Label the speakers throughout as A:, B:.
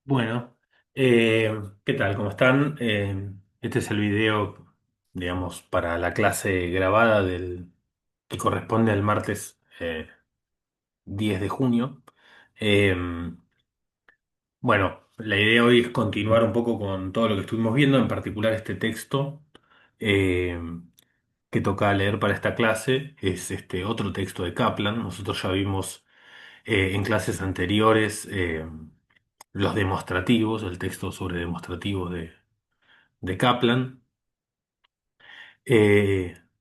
A: Bueno, eh, ¿qué tal? ¿Cómo están? Este es el video, digamos, para la clase grabada que corresponde al martes 10 de junio. Eh, bueno, la idea hoy es continuar un poco con todo lo que estuvimos viendo, en particular este texto eh, que toca leer para esta clase. Es este otro texto de Kaplan. Nosotros ya vimos en clases anteriores los demostrativos, el texto sobre demostrativos de Kaplan.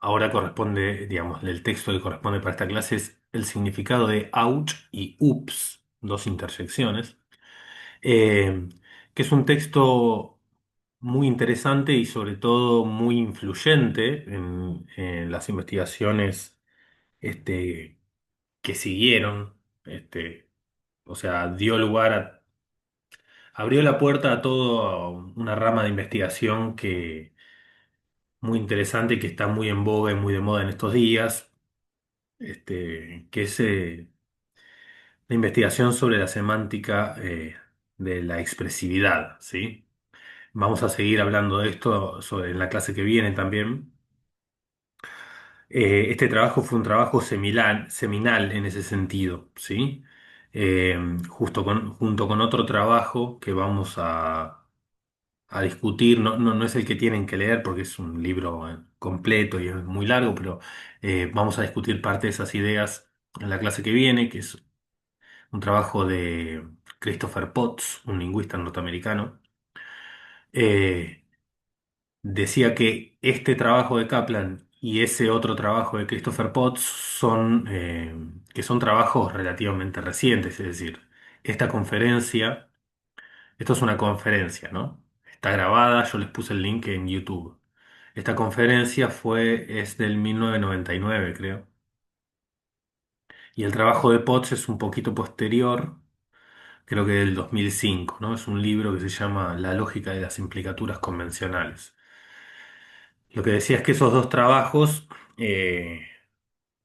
A: Ahora corresponde, digamos, el texto que corresponde para esta clase es el significado de ouch y ups, dos intersecciones, eh, que es un texto muy interesante y sobre todo muy influyente en las investigaciones que siguieron. O sea, abrió la puerta a toda una rama de investigación muy interesante que está muy en boga y muy de moda en estos días, que es la investigación sobre la semántica de la expresividad, ¿sí? Vamos a seguir hablando de esto en la clase que viene también. Este trabajo fue un trabajo seminal en ese sentido, ¿sí? Junto con otro trabajo que vamos a discutir. No es el que tienen que leer porque es un libro completo y es muy largo, pero vamos a discutir parte de esas ideas en la clase que viene, que es un trabajo de Christopher Potts, un lingüista norteamericano. Eh, Decía que este trabajo de Kaplan y ese otro trabajo de Christopher Potts que son trabajos relativamente recientes, es decir, esta conferencia. Esto es una conferencia, ¿no? Está grabada, yo les puse el link en YouTube. Esta conferencia es del 1999, creo. Y el trabajo de Potts es un poquito posterior, creo que del 2005, ¿no? Es un libro que se llama La lógica de las implicaturas convencionales. Lo que decía es que esos dos trabajos, eh,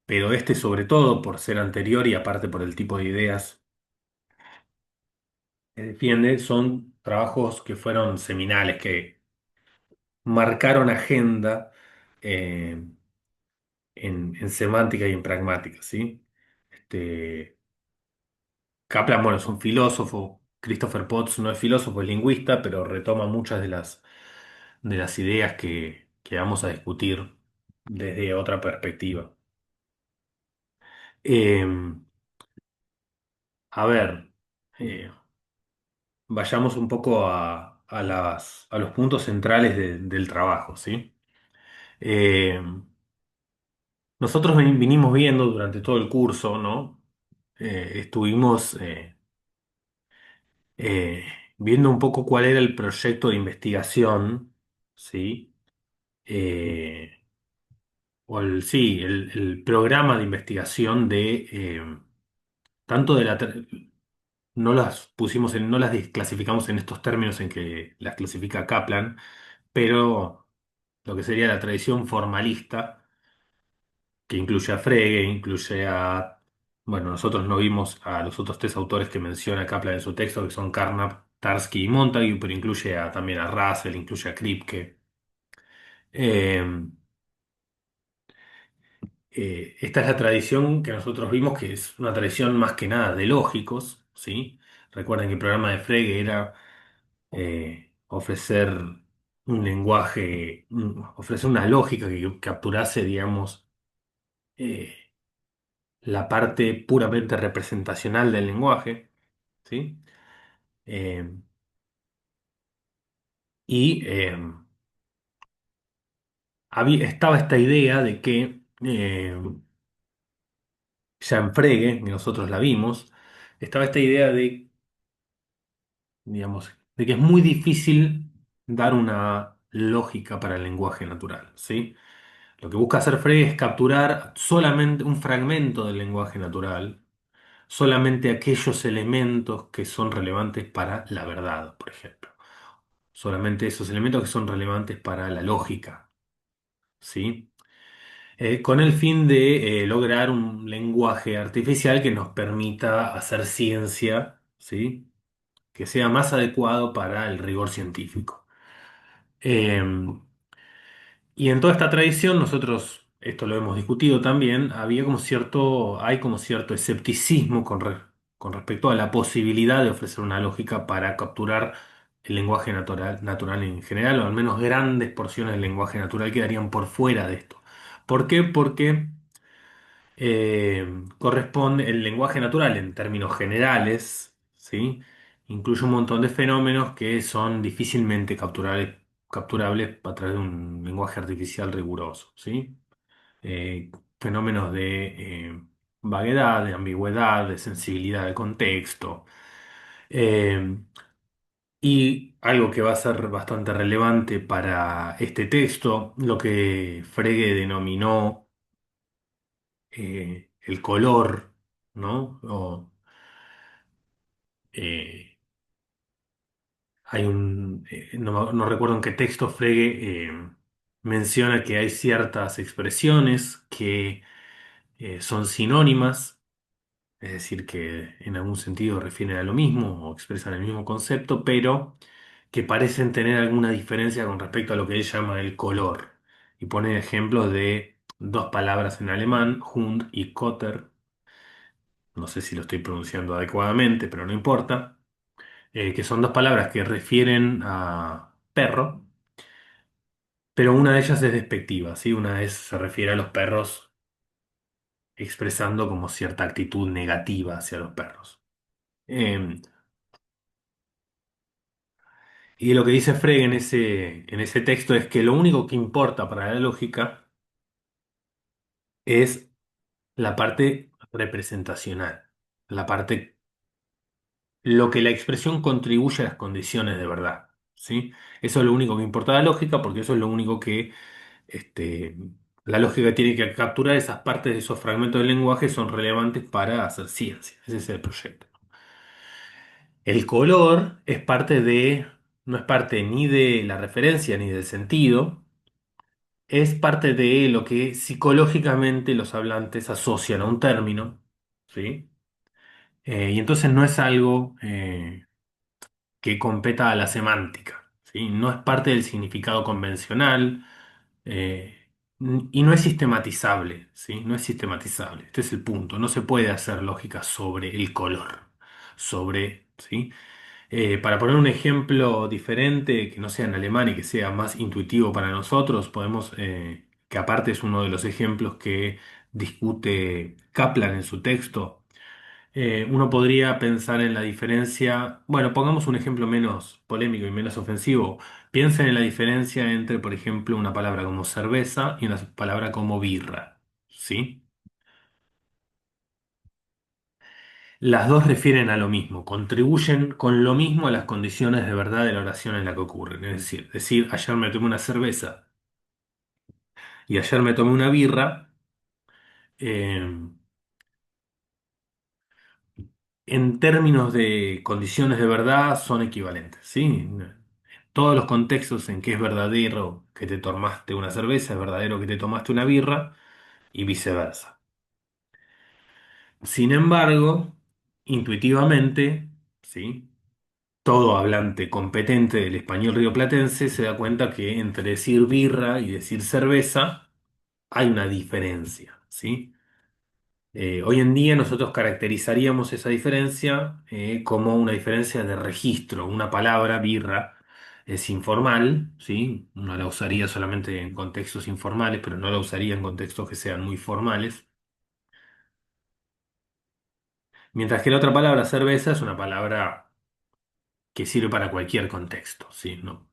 A: pero este sobre todo por ser anterior y aparte por el tipo de ideas que defiende, son trabajos que fueron seminales, que marcaron agenda eh, en semántica y en pragmática, ¿sí? Este, Kaplan, bueno, es un filósofo. Christopher Potts no es filósofo, es lingüista, pero retoma muchas de las ideas que vamos a discutir desde otra perspectiva. Eh, a ver, eh, vayamos un poco a los puntos centrales del trabajo, ¿sí? Eh, Nosotros vinimos viendo durante todo el curso, ¿no? Estuvimos eh, viendo un poco cuál era el proyecto de investigación, ¿sí? Eh, sí, el programa de investigación tanto de no las pusimos no las clasificamos en estos términos en que las clasifica Kaplan, pero lo que sería la tradición formalista que incluye a Frege, bueno, nosotros no vimos a los otros tres autores que menciona Kaplan en su texto, que son Carnap, Tarski y Montague, pero incluye también a Russell, incluye a Kripke. Eh, Esta es la tradición que nosotros vimos, que es una tradición más que nada de lógicos, ¿sí? Recuerden que el programa de Frege era ofrecer un lenguaje, ofrecer una lógica que capturase, digamos, eh, la parte puramente representacional del lenguaje, ¿sí? Eh, y estaba esta idea de que ya en Frege, que nosotros la vimos, estaba esta idea digamos, de que es muy difícil dar una lógica para el lenguaje natural, ¿sí? Lo que busca hacer Frege es capturar solamente un fragmento del lenguaje natural, solamente aquellos elementos que son relevantes para la verdad, por ejemplo. Solamente esos elementos que son relevantes para la lógica, ¿sí? Con el fin de lograr un lenguaje artificial que nos permita hacer ciencia, ¿sí? que sea más adecuado para el rigor científico. Eh, y en toda esta tradición, nosotros, esto lo hemos discutido también, hay como cierto escepticismo con respecto a la posibilidad de ofrecer una lógica para capturar el lenguaje natural en general, o al menos grandes porciones del lenguaje natural quedarían por fuera de esto. ¿Por qué? Porque corresponde el lenguaje natural en términos generales, ¿sí? Incluye un montón de fenómenos que son difícilmente capturables a través de un lenguaje artificial riguroso, ¿sí? Fenómenos de vaguedad, de ambigüedad, de sensibilidad de contexto. Eh, y algo que va a ser bastante relevante para este texto, lo que Frege denominó el color, ¿no? Eh, no recuerdo en qué texto Frege menciona que hay ciertas expresiones que son sinónimas, es decir, que en algún sentido refieren a lo mismo o expresan el mismo concepto, pero que parecen tener alguna diferencia con respecto a lo que él llama el color. Y pone ejemplos de dos palabras en alemán, Hund y Kotter, no sé si lo estoy pronunciando adecuadamente, pero no importa, que son dos palabras que refieren a perro, pero una de ellas es despectiva, ¿sí? Se refiere a los perros expresando como cierta actitud negativa hacia los perros. Eh, y lo que dice Frege en ese texto es que lo único que importa para la lógica es la parte representacional, la parte, lo que la expresión contribuye a las condiciones de verdad, ¿sí? Eso es lo único que importa a la lógica, porque eso es lo único que este, la lógica tiene que capturar esas partes de esos fragmentos del lenguaje son relevantes para hacer ciencia. Ese es el proyecto. El color es no es parte ni de la referencia ni del sentido, es parte de lo que psicológicamente los hablantes asocian a un término, ¿sí? Y entonces no es algo que competa a la semántica, ¿sí? No es parte del significado convencional, eh, y no es sistematizable, ¿sí? No es sistematizable. Este es el punto. No se puede hacer lógica sobre el color, ¿sí? Para poner un ejemplo diferente, que no sea en alemán y que sea más intuitivo para nosotros, que aparte es uno de los ejemplos que discute Kaplan en su texto, uno podría pensar en la diferencia, bueno, pongamos un ejemplo menos polémico y menos ofensivo. Piensen en la diferencia entre, por ejemplo, una palabra como cerveza y una palabra como birra, ¿sí? Las dos refieren a lo mismo, contribuyen con lo mismo a las condiciones de verdad de la oración en la que ocurren. Es decir, ayer me tomé una cerveza y ayer me tomé una birra, eh, en términos de condiciones de verdad son equivalentes, ¿sí? Todos los contextos en que es verdadero que te tomaste una cerveza, es verdadero que te tomaste una birra y viceversa. Sin embargo, intuitivamente, ¿sí? Todo hablante competente del español rioplatense se da cuenta que entre decir birra y decir cerveza hay una diferencia, ¿sí? Hoy en día nosotros caracterizaríamos esa diferencia como una diferencia de registro. Una palabra, birra, es informal, ¿sí? Uno la usaría solamente en contextos informales, pero no la usaría en contextos que sean muy formales. Mientras que la otra palabra, cerveza, es una palabra que sirve para cualquier contexto, ¿sí? ¿No?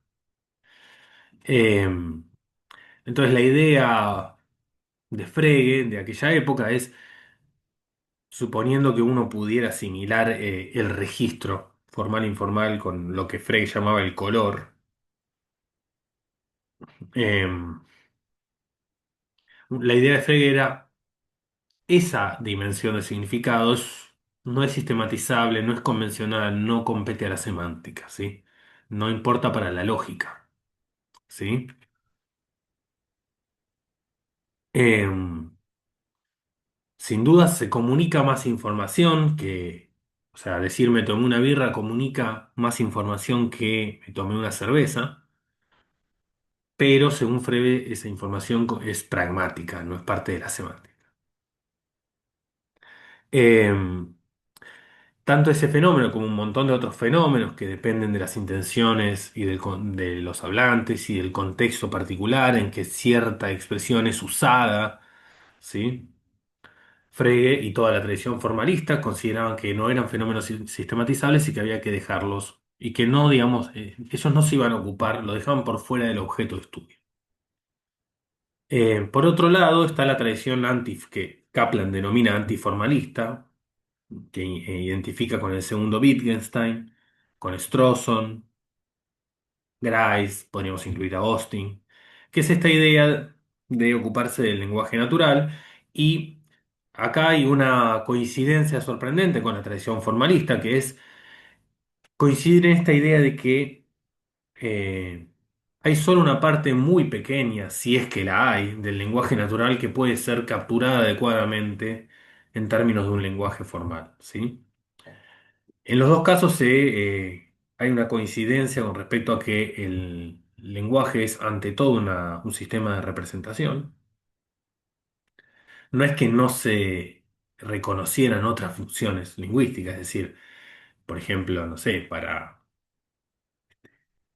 A: Eh, entonces la idea de Frege de aquella época es, suponiendo que uno pudiera asimilar el registro formal e informal con lo que Frege llamaba el color, eh, la idea de Frege era esa dimensión de significados no es sistematizable, no es convencional, no compete a la semántica, ¿sí? No importa para la lógica, ¿sí? Eh, Sin duda se comunica más información que O sea, decir me tomé una birra comunica más información que me tomé una cerveza, pero según Frege esa información es pragmática, no es parte de la semántica. Em, Tanto ese fenómeno como un montón de otros fenómenos que dependen de las intenciones y de los hablantes y del contexto particular en que cierta expresión es usada, ¿sí? Frege y toda la tradición formalista consideraban que no eran fenómenos sistematizables y que había que dejarlos, y que no, digamos, ellos no se iban a ocupar, lo dejaban por fuera del objeto de estudio. Por otro lado está la tradición que Kaplan denomina antiformalista, que identifica con el segundo Wittgenstein, con Strawson, Grice, podríamos incluir a Austin, que es esta idea de ocuparse del lenguaje natural. Y acá hay una coincidencia sorprendente con la tradición formalista, que es coincidir en esta idea de que eh, hay solo una parte muy pequeña, si es que la hay, del lenguaje natural que puede ser capturada adecuadamente en términos de un lenguaje formal, ¿sí? En los dos casos hay una coincidencia con respecto a que el lenguaje es ante todo un sistema de representación. No es que no se reconocieran otras funciones lingüísticas, es decir, por ejemplo, no sé,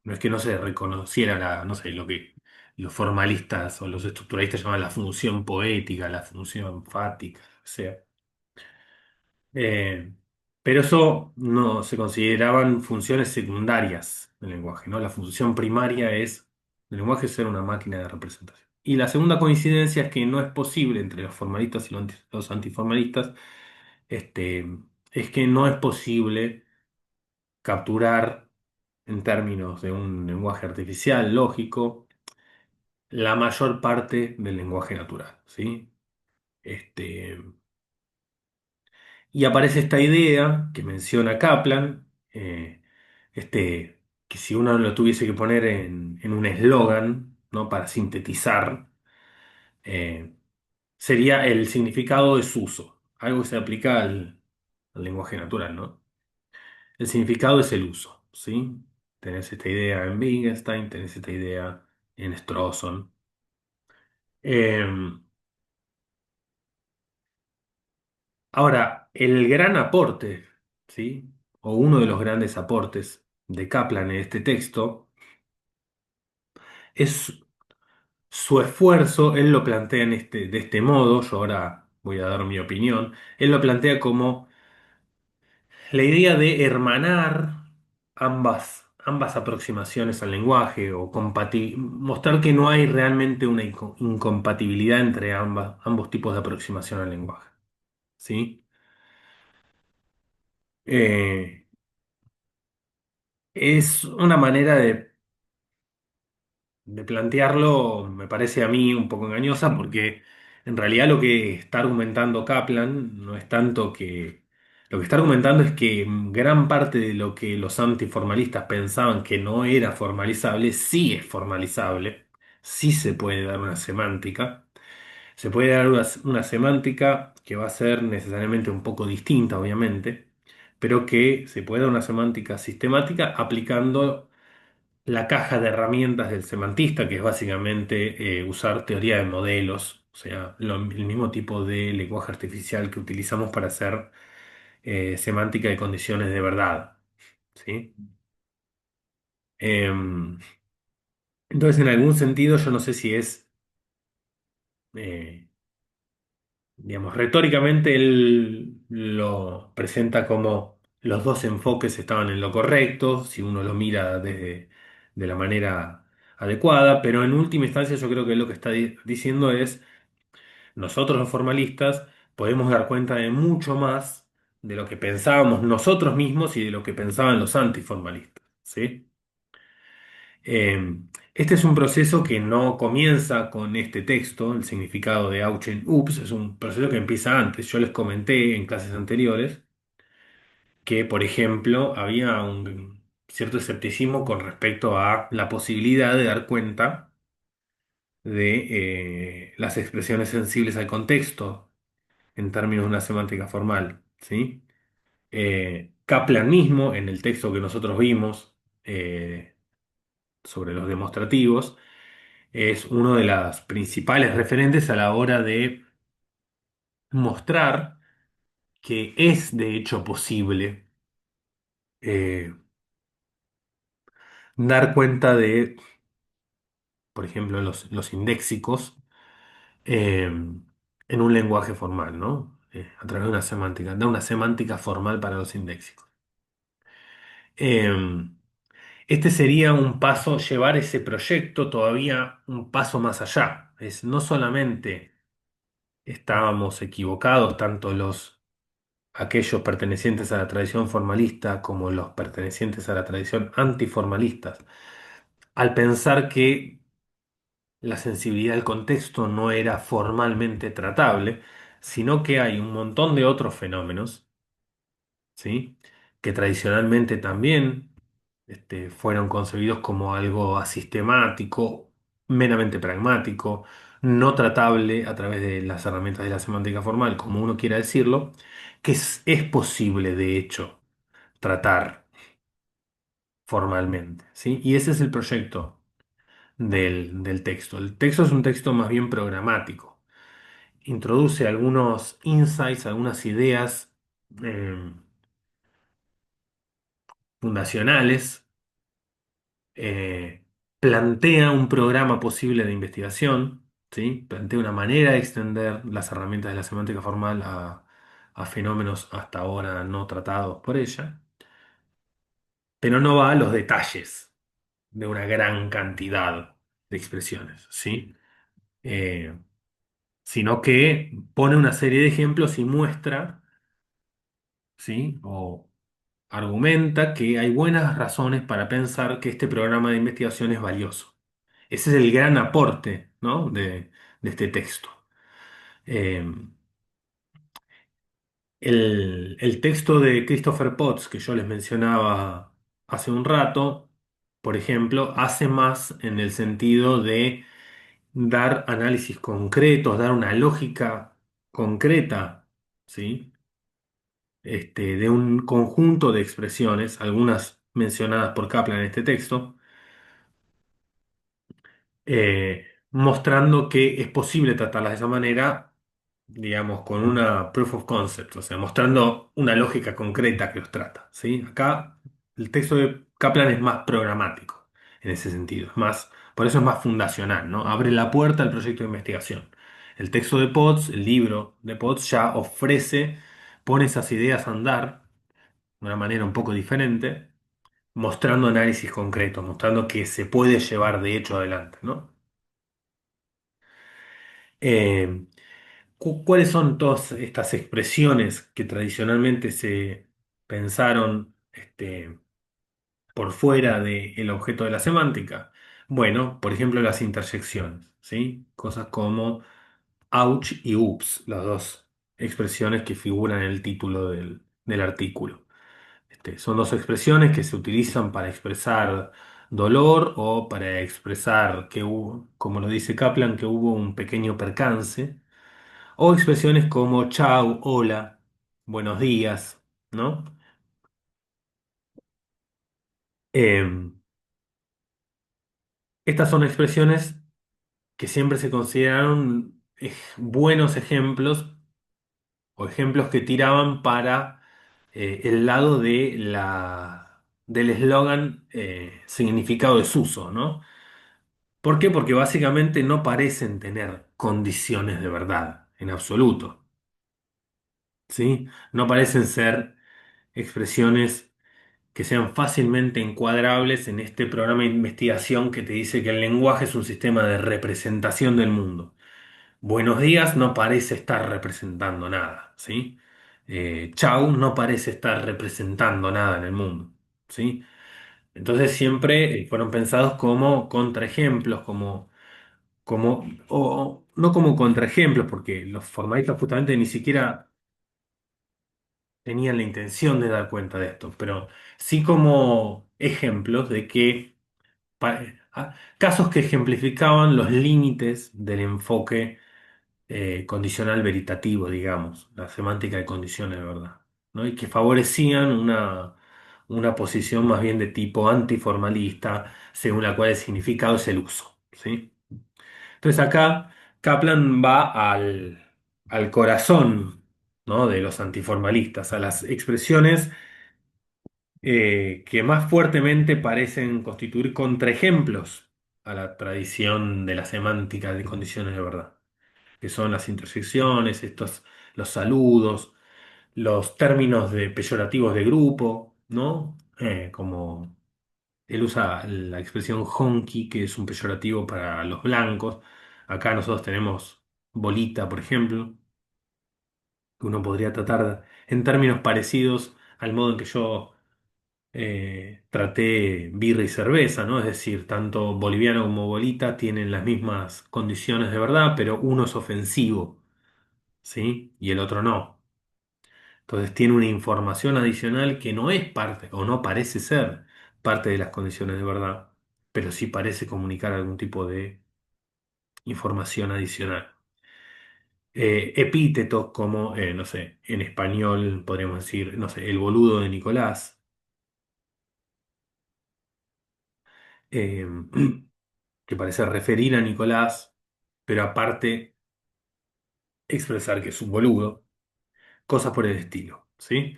A: no es que no se reconociera no sé, lo que los formalistas o los estructuralistas llaman la función poética, la función fática, o sea. Eh, pero eso no se consideraban funciones secundarias del lenguaje, ¿no? La función primaria es el lenguaje ser una máquina de representación. Y la segunda coincidencia es que no es posible entre los formalistas y los antiformalistas, este, es que no es posible capturar en términos de un lenguaje artificial, lógico, la mayor parte del lenguaje natural, ¿sí? Este, Y aparece esta idea que menciona Kaplan, que si uno lo tuviese que poner en un eslogan, ¿no? Para sintetizar, eh, sería el significado de su uso, algo que se aplica al lenguaje natural, ¿no? El significado es el uso, ¿sí? Tenés esta idea en Wittgenstein, tenés esta idea en Strawson. Eh, Ahora, el gran aporte, ¿sí? O uno de los grandes aportes de Kaplan en este texto es su esfuerzo. Él lo plantea de este modo, yo ahora voy a dar mi opinión. Él lo plantea como la idea de hermanar ambas aproximaciones al lenguaje o mostrar que no hay realmente una incompatibilidad entre ambos tipos de aproximación al lenguaje, ¿sí? Eh, es una manera de plantearlo, me parece a mí un poco engañosa, porque en realidad lo que está argumentando Kaplan no es tanto que... Lo que está argumentando es que gran parte de lo que los antiformalistas pensaban que no era formalizable, sí es formalizable, sí se puede dar una semántica. Se puede dar una semántica que va a ser necesariamente un poco distinta, obviamente, pero que se puede dar una semántica sistemática aplicando la caja de herramientas del semantista, que es básicamente usar teoría de modelos, o sea, el mismo tipo de lenguaje artificial que utilizamos para hacer semántica de condiciones de verdad, ¿sí? Em, entonces, en algún sentido, yo no sé si es, eh, digamos, retóricamente él lo presenta como los dos enfoques estaban en lo correcto, si uno lo mira de la manera adecuada, pero en última instancia yo creo que lo que está diciendo es, nosotros los formalistas podemos dar cuenta de mucho más de lo que pensábamos nosotros mismos y de lo que pensaban los antiformalistas, ¿sí? Este es un proceso que no comienza con este texto, el significado de Auchen Ups, es un proceso que empieza antes. Yo les comenté en clases anteriores que, por ejemplo, había un cierto escepticismo con respecto a la posibilidad de dar cuenta de las expresiones sensibles al contexto en términos de una semántica formal, ¿sí? Kaplan mismo, en el texto que nosotros vimos eh, sobre los demostrativos, es uno de las principales referentes a la hora de mostrar que es de hecho posible eh, dar cuenta de, por ejemplo, los indéxicos en un lenguaje formal, ¿no? A través de una semántica, da una semántica formal para los indéxicos. Eh, este sería un paso, llevar ese proyecto todavía un paso más allá. Es no solamente estábamos equivocados, tanto aquellos pertenecientes a la tradición formalista como los pertenecientes a la tradición antiformalista, al pensar que la sensibilidad del contexto no era formalmente tratable, sino que hay un montón de otros fenómenos, ¿sí? Que tradicionalmente también fueron concebidos como algo asistemático, meramente pragmático, no tratable a través de las herramientas de la semántica formal, como uno quiera decirlo, que es posible, de hecho, tratar formalmente, ¿sí? Y ese es el proyecto del texto. El texto es un texto más bien programático. Introduce algunos insights, algunas ideas eh, fundacionales, plantea un programa posible de investigación, ¿sí? Plantea una manera de extender las herramientas de la semántica formal a fenómenos hasta ahora no tratados por ella, pero no va a los detalles de una gran cantidad de expresiones, ¿sí? Eh, Sino que pone una serie de ejemplos y muestra, ¿sí? O argumenta que hay buenas razones para pensar que este programa de investigación es valioso. Ese es el gran aporte, ¿no? de este texto. Eh, el texto de Christopher Potts, que yo les mencionaba hace un rato, por ejemplo, hace más en el sentido de dar análisis concretos, dar una lógica concreta, ¿sí? De un conjunto de expresiones, algunas mencionadas por Kaplan en este texto, mostrando que es posible tratarlas de esa manera, digamos, con una proof of concept, o sea, mostrando una lógica concreta que los trata, ¿sí? Acá el texto de Kaplan es más programático en ese sentido, por eso es más fundacional, ¿no? Abre la puerta al proyecto de investigación. El texto de Potts, el libro de Potts, ya ofrece, pone esas ideas a andar de una manera un poco diferente, mostrando análisis concretos, mostrando que se puede llevar de hecho adelante, ¿no? Eh, ¿Cuáles son todas estas expresiones que tradicionalmente se pensaron por fuera del objeto de la semántica? Bueno, por ejemplo, las interjecciones, ¿sí? Cosas como ouch y ups, las dos expresiones que figuran en el título del artículo. Son dos expresiones que se utilizan para expresar dolor o para expresar que hubo, como lo dice Kaplan, que hubo un pequeño percance, o expresiones como chau, hola, buenos días, ¿no? Eh, Estas son expresiones que siempre se consideraron buenos ejemplos o ejemplos que tiraban para el lado del eslogan significado desuso, ¿no? ¿Por qué? Porque básicamente no parecen tener condiciones de verdad en absoluto, ¿sí? No parecen ser expresiones que sean fácilmente encuadrables en este programa de investigación que te dice que el lenguaje es un sistema de representación del mundo. Buenos días no parece estar representando nada, ¿sí? Chau no parece estar representando nada en el mundo, ¿sí? Entonces siempre fueron pensados como contraejemplos, o no como contraejemplos, porque los formalistas justamente ni siquiera tenían la intención de dar cuenta de esto, pero sí como ejemplos de que casos que ejemplificaban los límites del enfoque condicional veritativo, digamos, la semántica de condiciones de verdad. ¿no? Y que favorecían una posición más bien de tipo antiformalista, según la cual el significado es el uso, ¿sí? Entonces acá Kaplan va al corazón, ¿no? De los antiformalistas, a las expresiones que más fuertemente parecen constituir contraejemplos a la tradición de la semántica de condiciones de verdad, que son las intersecciones, los saludos, los términos peyorativos de grupo, ¿no? Como él usa la expresión honky, que es un peyorativo para los blancos. Acá nosotros tenemos bolita, por ejemplo, que uno podría tratar en términos parecidos al modo en que yo traté birra y cerveza, ¿no? Es decir, tanto boliviano como bolita tienen las mismas condiciones de verdad, pero uno es ofensivo, ¿sí? Y el otro no. Entonces tiene una información adicional que no es parte o no parece ser parte de las condiciones de verdad, pero sí parece comunicar algún tipo de información adicional. Epítetos como, no sé, en español podríamos decir, no sé, el boludo de Nicolás, eh, que parece referir a Nicolás, pero aparte expresar que es un boludo, cosas por el estilo, ¿sí?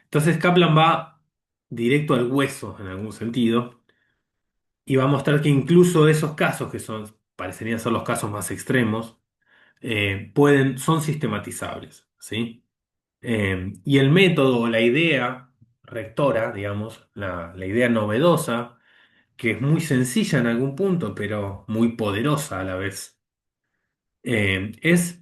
A: Entonces Kaplan va directo al hueso en algún sentido y va a mostrar que incluso esos casos, que parecerían ser los casos más extremos, son sistematizables, ¿sí? Y el método o la idea rectora, digamos, la idea novedosa, que es muy sencilla en algún punto, pero muy poderosa a la vez, es,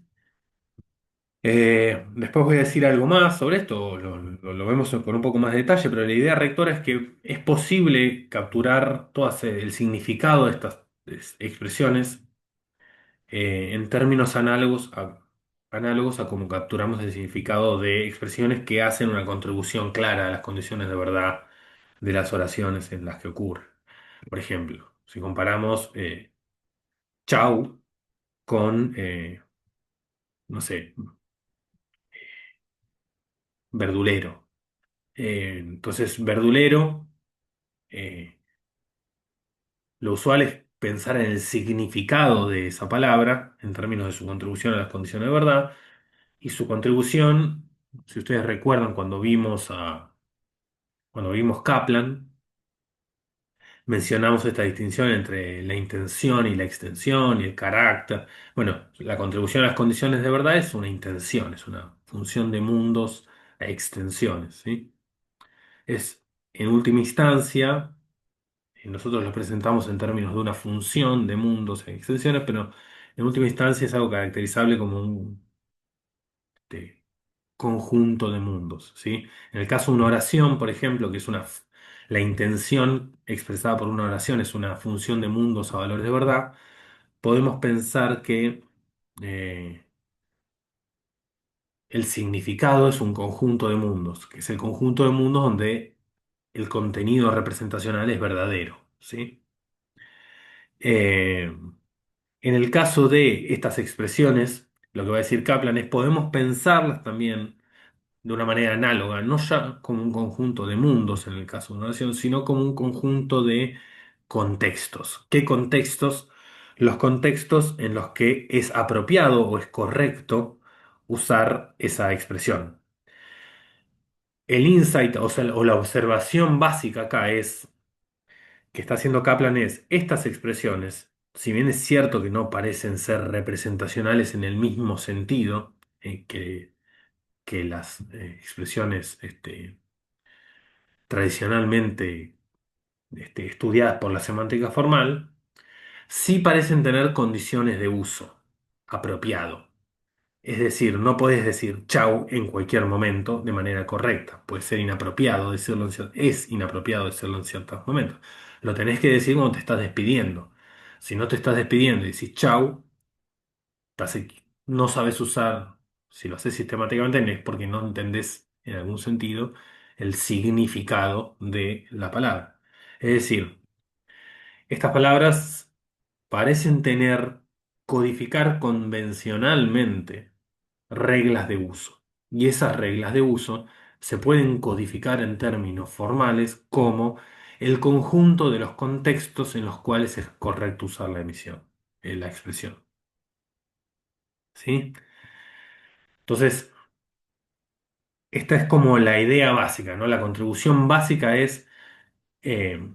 A: después voy a decir algo más sobre esto, lo vemos con un poco más de detalle, pero la idea rectora es que es posible capturar todo el significado de estas expresiones en términos análogos a cómo capturamos el significado de expresiones que hacen una contribución clara a las condiciones de verdad de las oraciones en las que ocurre. Por ejemplo, si comparamos chau con, no sé, verdulero. Entonces, verdulero, eh, lo usual es pensar en el significado de esa palabra en términos de su contribución a las condiciones de verdad. Y su contribución, si ustedes recuerdan cuando vimos Kaplan, mencionamos esta distinción entre la intención y la extensión y el carácter. Bueno, la contribución a las condiciones de verdad es una intención, es una función de mundos a extensiones, ¿sí? Es, en última instancia, nosotros lo presentamos en términos de una función de mundos a extensiones, pero en última instancia es algo caracterizable como un conjunto de mundos, ¿sí? En el caso de una oración, por ejemplo, que es la intención expresada por una oración es una función de mundos a valores de verdad, podemos pensar que el significado es un conjunto de mundos, que es el conjunto de mundos donde el contenido representacional es verdadero, ¿sí? Eh, en el caso de estas expresiones, lo que va a decir Kaplan es podemos pensarlas también de una manera análoga, no ya como un conjunto de mundos en el caso de una nación, sino como un conjunto de contextos. ¿Qué contextos? Los contextos en los que es apropiado o es correcto usar esa expresión. El insight, o sea, o la observación básica acá es que está haciendo Kaplan es estas expresiones, si bien es cierto que no parecen ser representacionales en el mismo sentido que las expresiones tradicionalmente estudiadas por la semántica formal, sí parecen tener condiciones de uso apropiado. Es decir, no podés decir chau en cualquier momento de manera correcta. Puede ser inapropiado decirlo es inapropiado decirlo en ciertos momentos. Lo tenés que decir cuando te estás despidiendo. Si no te estás despidiendo y decís chau, no sabes usar, si lo haces sistemáticamente, no es porque no entendés en algún sentido el significado de la palabra. Es decir, estas palabras parecen codificar convencionalmente reglas de uso. Y esas reglas de uso se pueden codificar en términos formales como el conjunto de los contextos en los cuales es correcto usar la emisión, la expresión. ¿Sí? Entonces, esta es como la idea básica, ¿no? La contribución básica es, eh,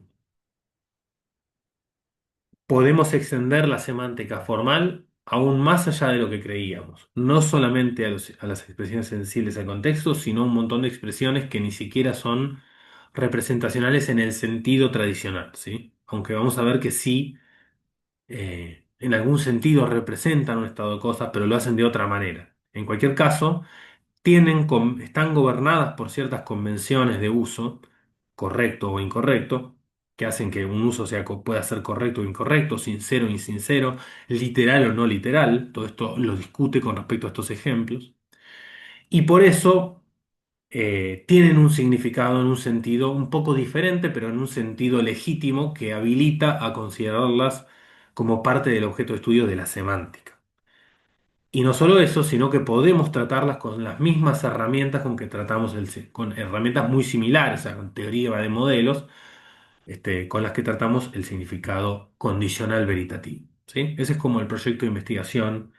A: podemos extender la semántica formal aún más allá de lo que creíamos, no solamente a las expresiones sensibles al contexto, sino a un montón de expresiones que ni siquiera son representacionales en el sentido tradicional, ¿sí? Aunque vamos a ver que sí, en algún sentido representan un estado de cosas, pero lo hacen de otra manera. En cualquier caso, están gobernadas por ciertas convenciones de uso, correcto o incorrecto, que hacen que un uso pueda ser correcto o incorrecto, sincero o insincero, literal o no literal. Todo esto lo discute con respecto a estos ejemplos. Y por eso tienen un significado en un sentido un poco diferente, pero en un sentido legítimo que habilita a considerarlas como parte del objeto de estudio de la semántica. Y no solo eso, sino que podemos tratarlas con las mismas herramientas con que tratamos con herramientas muy similares, o sea, con teoría de modelos, con las que tratamos el significado condicional veritativo. ¿Sí? Ese es como el proyecto de investigación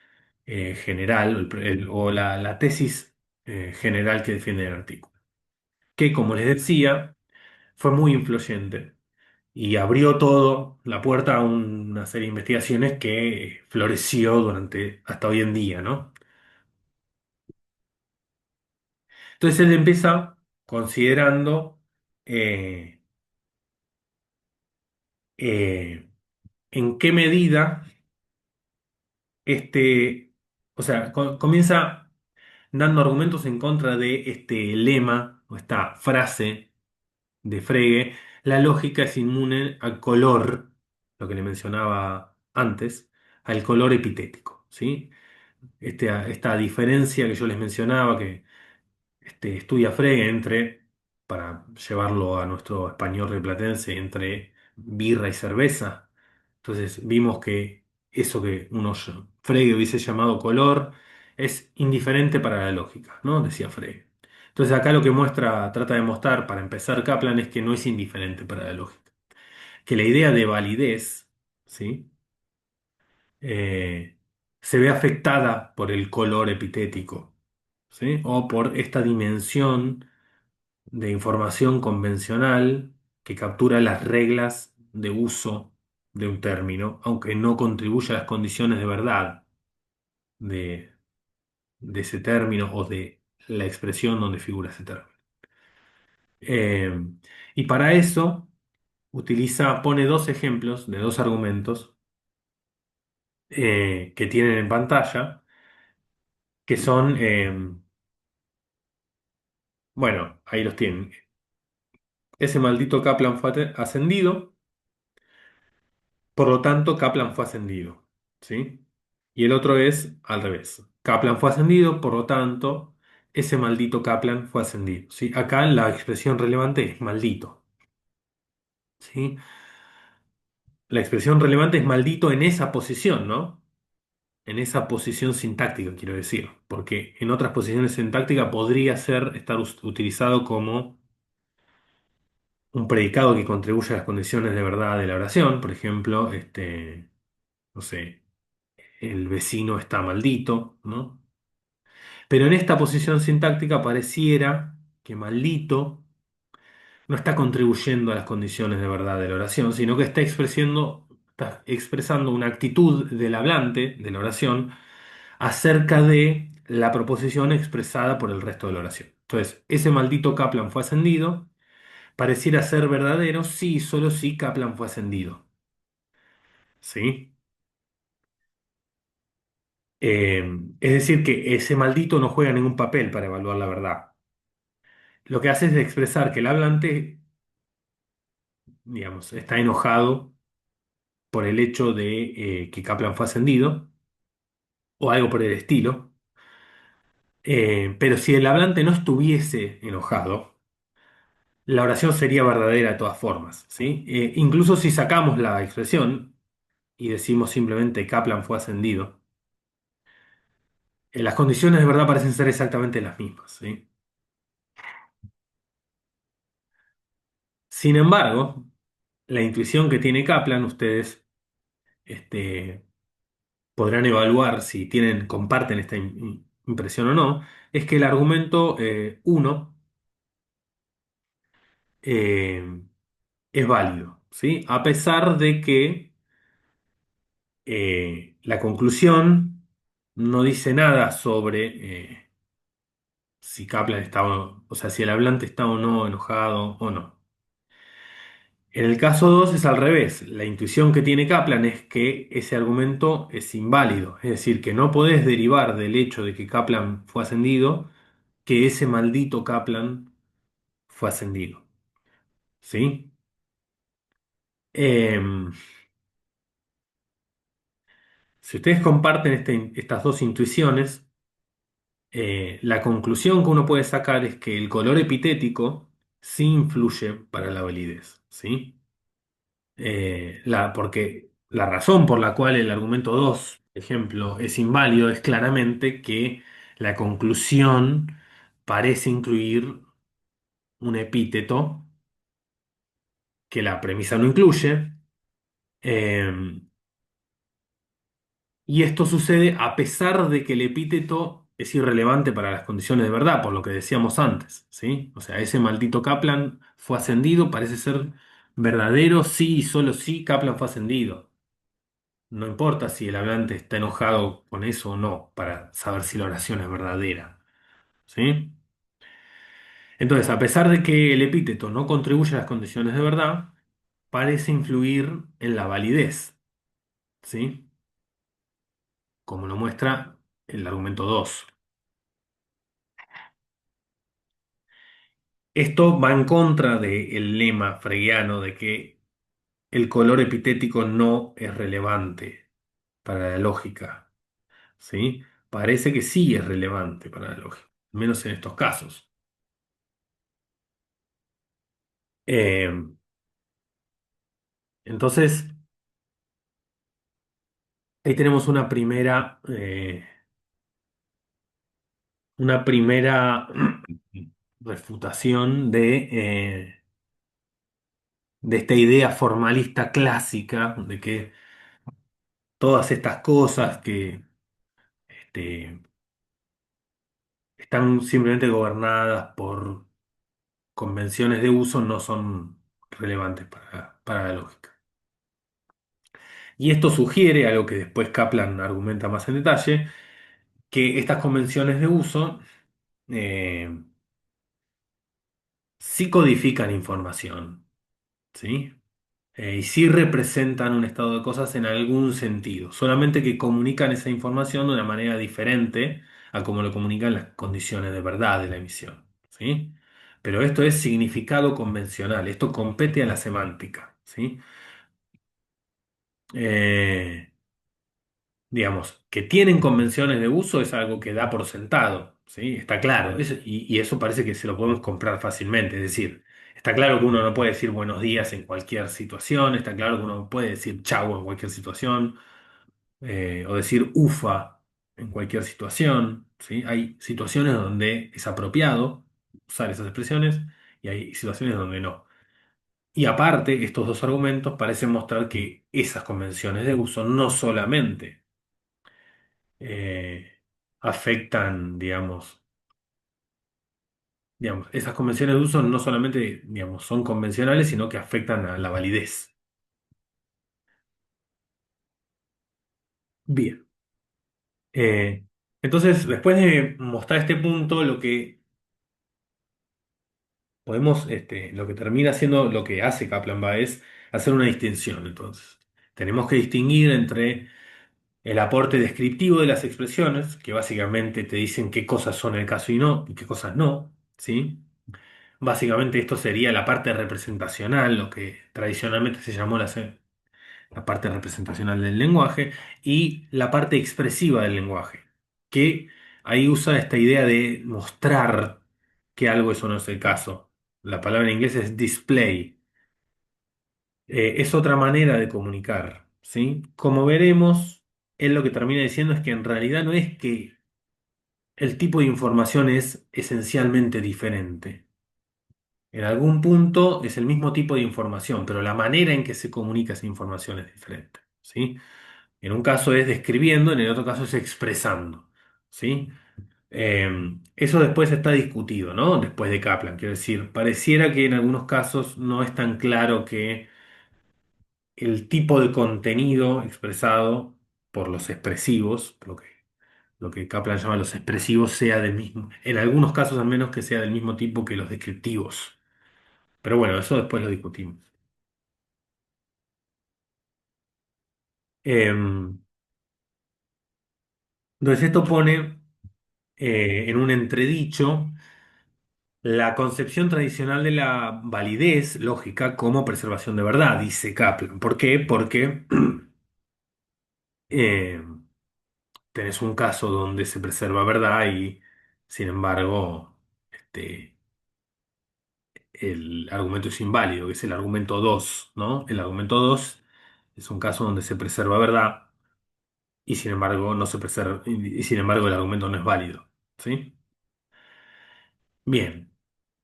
A: general o la tesis general que defiende el artículo, que como les decía, fue muy influyente y abrió todo la puerta a una serie de investigaciones que floreció durante hasta hoy en día, ¿no? Entonces él empieza considerando eh, eh, en qué medida este, o sea, comienza dando argumentos en contra de este lema o esta frase de Frege: la lógica es inmune al color, lo que le mencionaba antes, al color epitético, ¿sí? Esta diferencia que yo les mencionaba, que estudia Frege para llevarlo a nuestro español replatense, entre birra y cerveza. Entonces vimos que eso que Frege hubiese llamado color es indiferente para la lógica, ¿no? Decía Frege. Entonces acá lo que trata de mostrar para empezar Kaplan es que no es indiferente para la lógica. Que la idea de validez, ¿sí? Eh, se ve afectada por el color epitético, ¿sí? O por esta dimensión de información convencional que captura las reglas de uso de un término, aunque no contribuya a las condiciones de verdad de, de ese término o de la expresión donde figura ese término. Eh, y para eso pone dos ejemplos de dos argumentos que tienen en pantalla, que son, bueno, ahí los tienen. Ese maldito Kaplan fue ascendido. Por lo tanto, Kaplan fue ascendido, ¿sí? Y el otro es al revés. Kaplan fue ascendido, por lo tanto, ese maldito Kaplan fue ascendido, ¿sí? Acá la expresión relevante es maldito, ¿sí? La expresión relevante es maldito en esa posición, ¿no? En esa posición sintáctica, quiero decir, porque en otras posiciones sintácticas podría estar utilizado como un predicado que contribuye a las condiciones de verdad de la oración. Por ejemplo, no sé, el vecino está maldito, ¿no? Pero en esta posición sintáctica pareciera que maldito no está contribuyendo a las condiciones de verdad de la oración, sino que está expresando una actitud del hablante de la oración acerca de la proposición expresada por el resto de la oración. Entonces, ese maldito Kaplan fue ascendido, pareciera ser verdadero si, solo si Kaplan fue ascendido. ¿Sí? Eh, es decir, que ese maldito no juega ningún papel para evaluar la verdad. Lo que hace es expresar que el hablante, digamos, está enojado por el hecho de que Kaplan fue ascendido o algo por el estilo. Pero si el hablante no estuviese enojado, la oración sería verdadera de todas formas, ¿sí? Incluso si sacamos la expresión y decimos simplemente Kaplan fue ascendido, las condiciones de verdad parecen ser exactamente las mismas, ¿sí? Sin embargo, la intuición que tiene Kaplan, ustedes este, podrán evaluar si comparten esta impresión o no, es que el argumento 1 es válido, ¿sí? A pesar de que la conclusión no dice nada sobre si Kaplan está o sea, si el hablante está o no enojado o no. En el caso 2 es al revés. La intuición que tiene Kaplan es que ese argumento es inválido. Es decir, que no podés derivar del hecho de que Kaplan fue ascendido que ese maldito Kaplan fue ascendido. ¿Sí? Em, si ustedes comparten estas dos intuiciones, la conclusión que uno puede sacar es que el color epitético sí influye para la validez. ¿Sí? Porque la razón por la cual el argumento 2, por ejemplo, es inválido es claramente que la conclusión parece incluir un epíteto que la premisa no incluye, eh, y esto sucede a pesar de que el epíteto es irrelevante para las condiciones de verdad, por lo que decíamos antes, ¿sí? O sea, ese maldito Kaplan fue ascendido, parece ser verdadero, sí y solo sí Kaplan fue ascendido. No importa si el hablante está enojado con eso o no, para saber si la oración es verdadera. ¿Sí? Entonces, a pesar de que el epíteto no contribuye a las condiciones de verdad, parece influir en la validez. ¿Sí? Como lo muestra el argumento 2. Esto va en contra del lema fregiano de que el color epitético no es relevante para la lógica. ¿Sí? Parece que sí es relevante para la lógica, al menos en estos casos. Eh, entonces, ahí tenemos una primera refutación de esta idea formalista clásica de que todas estas cosas que este, están simplemente gobernadas por convenciones de uso no son relevantes para la lógica. Y esto sugiere, algo que después Kaplan argumenta más en detalle, que estas convenciones de uso eh, sí codifican información, ¿sí? Y sí representan un estado de cosas en algún sentido, solamente que comunican esa información de una manera diferente a como lo comunican las condiciones de verdad de la emisión, ¿sí? Pero esto es significado convencional, esto compete a la semántica, ¿sí? Eh, digamos, que tienen convenciones de uso es algo que da por sentado, ¿sí? Está claro, y eso parece que se lo podemos comprar fácilmente, es decir, está claro que uno no puede decir buenos días en cualquier situación, está claro que uno no puede decir chau en cualquier situación, o decir ufa en cualquier situación, ¿sí? Hay situaciones donde es apropiado usar esas expresiones y hay situaciones donde no. Y aparte, estos dos argumentos parecen mostrar que esas convenciones de uso no solamente eh, afectan, esas convenciones de uso no solamente, digamos, son convencionales, sino que afectan a la validez. Bien. Eh, entonces, después de mostrar este punto, lo que lo que termina siendo, lo que hace Kaplan va es hacer una distinción. Entonces, tenemos que distinguir entre el aporte descriptivo de las expresiones, que básicamente te dicen qué cosas son el caso y no, y qué cosas no, ¿sí? Básicamente esto sería la parte representacional, lo que tradicionalmente se llamó la parte representacional del lenguaje, y la parte expresiva del lenguaje, que ahí usa esta idea de mostrar que algo eso no es el caso. La palabra en inglés es display. Es otra manera de comunicar, ¿sí? Como veremos, él lo que termina diciendo es que en realidad no es que el tipo de información es esencialmente diferente. En algún punto es el mismo tipo de información, pero la manera en que se comunica esa información es diferente, ¿sí? En un caso es describiendo, en el otro caso es expresando, ¿sí? Eso después está discutido, ¿no? Después de Kaplan, quiero decir, pareciera que en algunos casos no es tan claro que el tipo de contenido expresado por los expresivos, lo que Kaplan llama los expresivos, sea del mismo, en algunos casos al menos que sea del mismo tipo que los descriptivos. Pero bueno, eso después lo discutimos. Em, entonces esto pone en un entredicho la concepción tradicional de la validez lógica como preservación de verdad, dice Kaplan. ¿Por qué? Porque eh, tenés un caso donde se preserva verdad y, sin embargo, este, el argumento es inválido, que es el argumento 2, ¿no? El argumento 2 es un caso donde se preserva verdad y, sin embargo, no se preserva, y, sin embargo, el argumento no es válido, ¿sí? Bien.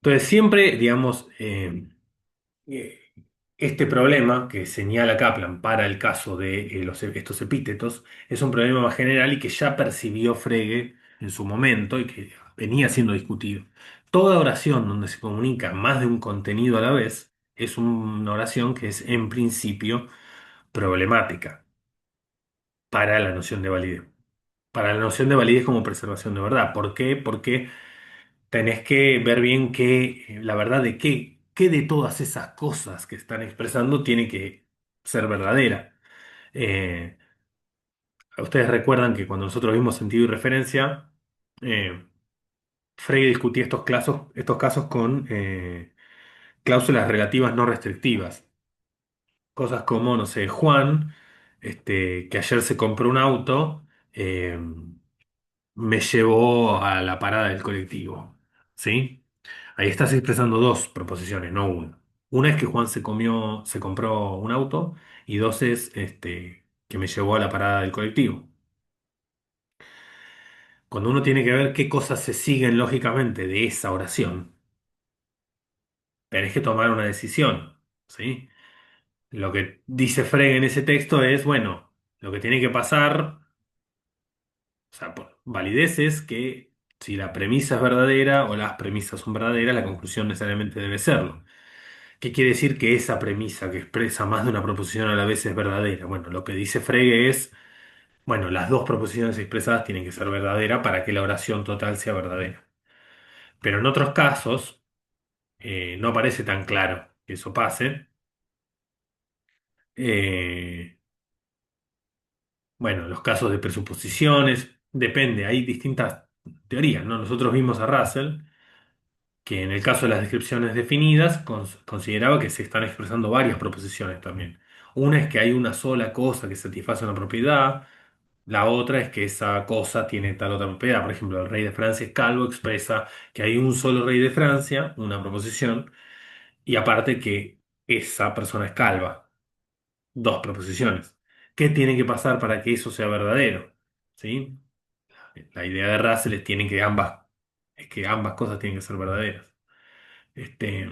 A: Entonces, siempre, digamos, eh, este problema que señala Kaplan para el caso de estos epítetos es un problema más general y que ya percibió Frege en su momento y que venía siendo discutido. Toda oración donde se comunica más de un contenido a la vez es una oración que es en principio problemática para la noción de validez. Para la noción de validez como preservación de verdad. ¿Por qué? Porque tenés que ver bien la verdad de qué de todas esas cosas que están expresando tiene que ser verdadera. Eh, Ustedes recuerdan que cuando nosotros vimos sentido y referencia, eh, Frege discutía estos casos con cláusulas relativas no restrictivas. Cosas como, no sé, Juan, que ayer se compró un auto, me llevó a la parada del colectivo. ¿Sí? Ahí estás expresando dos proposiciones, no una. Una es que Juan se compró un auto y dos es que me llevó a la parada del colectivo. Cuando uno tiene que ver qué cosas se siguen lógicamente de esa oración, tenés que tomar una decisión, ¿sí? Lo que dice Frege en ese texto es, bueno, lo que tiene que pasar, o sea, validez es que si la premisa es verdadera o las premisas son verdaderas, la conclusión necesariamente debe serlo. ¿Qué quiere decir que esa premisa que expresa más de una proposición a la vez es verdadera? Bueno, lo que dice Frege es, bueno, las dos proposiciones expresadas tienen que ser verdaderas para que la oración total sea verdadera. Pero en otros casos no parece tan claro que eso pase. Eh, bueno, los casos de presuposiciones, depende, hay distintas teorías, ¿no? Nosotros vimos a Russell que en el caso de las descripciones definidas consideraba que se están expresando varias proposiciones también. Una es que hay una sola cosa que satisface una propiedad, la otra es que esa cosa tiene tal otra propiedad. Por ejemplo, el rey de Francia es calvo, expresa que hay un solo rey de Francia, una proposición, y aparte que esa persona es calva, dos proposiciones. ¿Qué tiene que pasar para que eso sea verdadero? ¿Sí? La idea de Russell es que ambas cosas tienen que ser verdaderas. Este,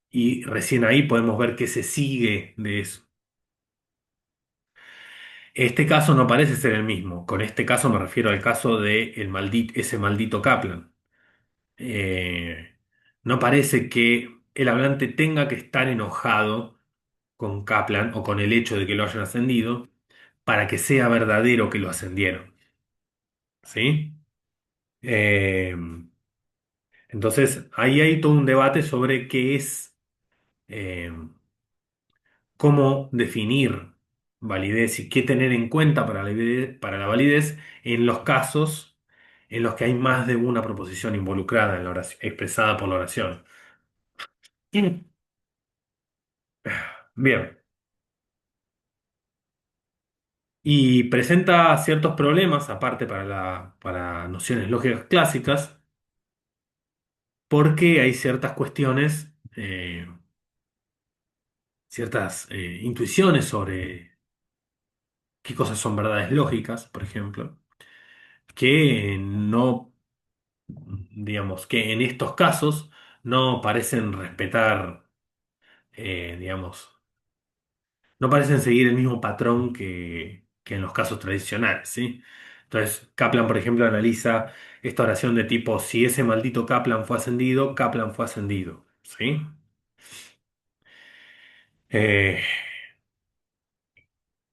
A: y recién ahí podemos ver qué se sigue de eso. Este caso no parece ser el mismo. Con este caso me refiero al caso de ese maldito Kaplan. Eh, no parece que el hablante tenga que estar enojado con Kaplan o con el hecho de que lo hayan ascendido para que sea verdadero que lo ascendieron. ¿Sí? Eh, entonces, ahí hay todo un debate sobre qué es, eh, cómo definir validez y qué tener en cuenta para la validez en los casos en los que hay más de una proposición involucrada en la oración, expresada por la oración. Mm. Bien, y presenta ciertos problemas, aparte para nociones lógicas clásicas, porque hay ciertas cuestiones, ciertas intuiciones sobre qué cosas son verdades lógicas, por ejemplo, que no, digamos, que en estos casos no parecen respetar, digamos, no parecen seguir el mismo patrón que en los casos tradicionales, ¿sí? Entonces, Kaplan, por ejemplo, analiza esta oración de tipo, si ese maldito Kaplan fue ascendido, ¿sí? Eh,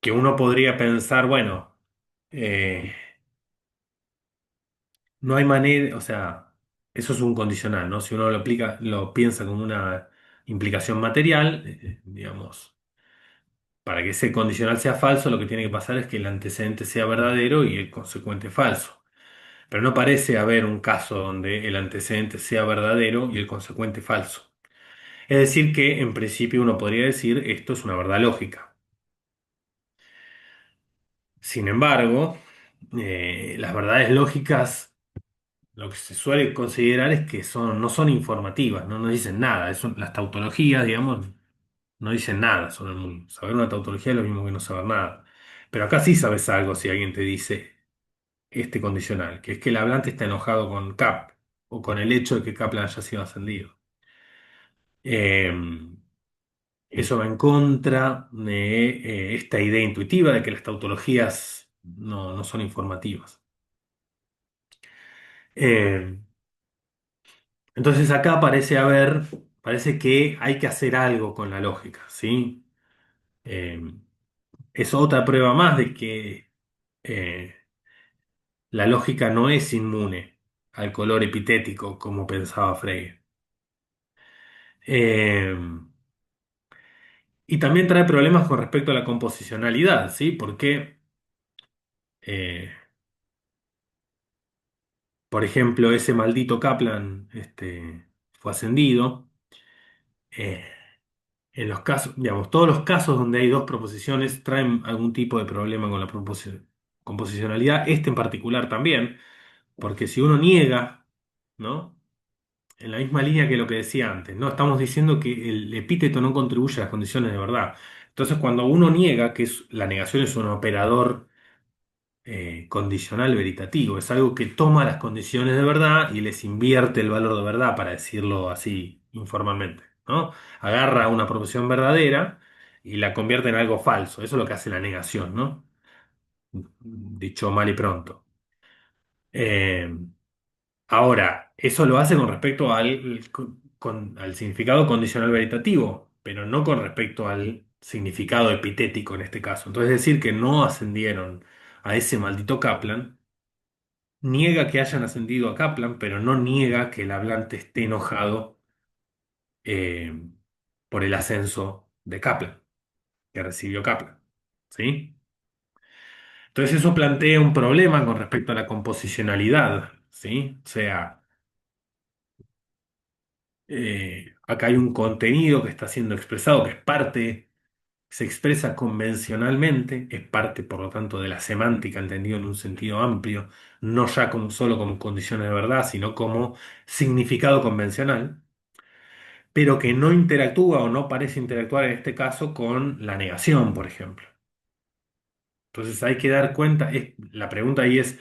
A: que uno podría pensar, bueno, eh, no hay manera, o sea, eso es un condicional, ¿no? Si uno lo aplica, lo piensa como una implicación material, digamos, para que ese condicional sea falso, lo que tiene que pasar es que el antecedente sea verdadero y el consecuente falso. Pero no parece haber un caso donde el antecedente sea verdadero y el consecuente falso. Es decir, que en principio uno podría decir esto es una verdad lógica. Sin embargo, las verdades lógicas, lo que se suele considerar es que no son informativas, no nos dicen nada. Las tautologías, digamos, no dicen nada sobre el mundo. Saber una tautología es lo mismo que no saber nada. Pero acá sí sabes algo si alguien te dice este condicional, que es que el hablante está enojado con Cap o con el hecho de que Kaplan haya sido ascendido. Eh, Eso va en contra de esta idea intuitiva de que las tautologías no son informativas. Eh, entonces acá parece que hay que hacer algo con la lógica, ¿sí? Eh, es otra prueba más de que eh, la lógica no es inmune al color epitético como pensaba Frege. Eh, y también trae problemas con respecto a la composicionalidad, ¿sí? Porque eh, por ejemplo, ese maldito Kaplan fue ascendido. Eh, en los casos, digamos, todos los casos donde hay dos proposiciones traen algún tipo de problema con la composicionalidad. Este en particular también, porque si uno niega, ¿no? En la misma línea que lo que decía antes, ¿no? Estamos diciendo que el epíteto no contribuye a las condiciones de verdad. Entonces, cuando uno niega, la negación es un operador condicional veritativo. Es algo que toma las condiciones de verdad y les invierte el valor de verdad, para decirlo así informalmente, ¿no? Agarra una proposición verdadera y la convierte en algo falso. Eso es lo que hace la negación, ¿no? Dicho mal y pronto. Eh, Ahora, eso lo hace con respecto al significado condicional veritativo, pero no con respecto al significado epitético en este caso. Entonces, decir que no ascendieron a ese maldito Kaplan niega que hayan ascendido a Kaplan, pero no niega que el hablante esté enojado eh, por el ascenso de Kaplan, que recibió Kaplan. ¿Sí? Entonces eso plantea un problema con respecto a la composicionalidad. ¿Sí? O sea, acá hay un contenido que está siendo expresado, que es parte, se expresa convencionalmente, es parte, por lo tanto, de la semántica, entendido en un sentido amplio, no ya como, solo como condiciones de verdad, sino como significado convencional, pero que no interactúa o no parece interactuar en este caso con la negación, por ejemplo. Entonces hay que dar cuenta, la pregunta ahí es,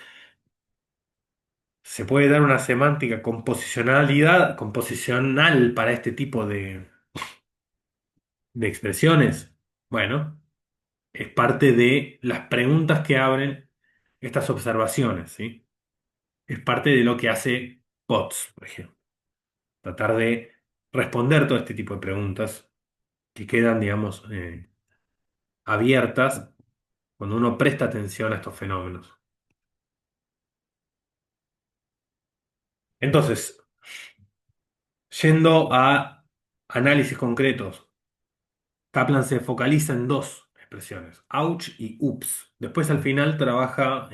A: ¿se puede dar una semántica composicional para este tipo de expresiones? Bueno, es parte de las preguntas que abren estas observaciones, ¿sí? Es parte de lo que hace Potts, por ejemplo. Tratar de responder todo este tipo de preguntas que quedan, digamos, abiertas cuando uno presta atención a estos fenómenos. Entonces, yendo a análisis concretos, Kaplan se focaliza en dos expresiones, ouch y ups. Después al final trabaja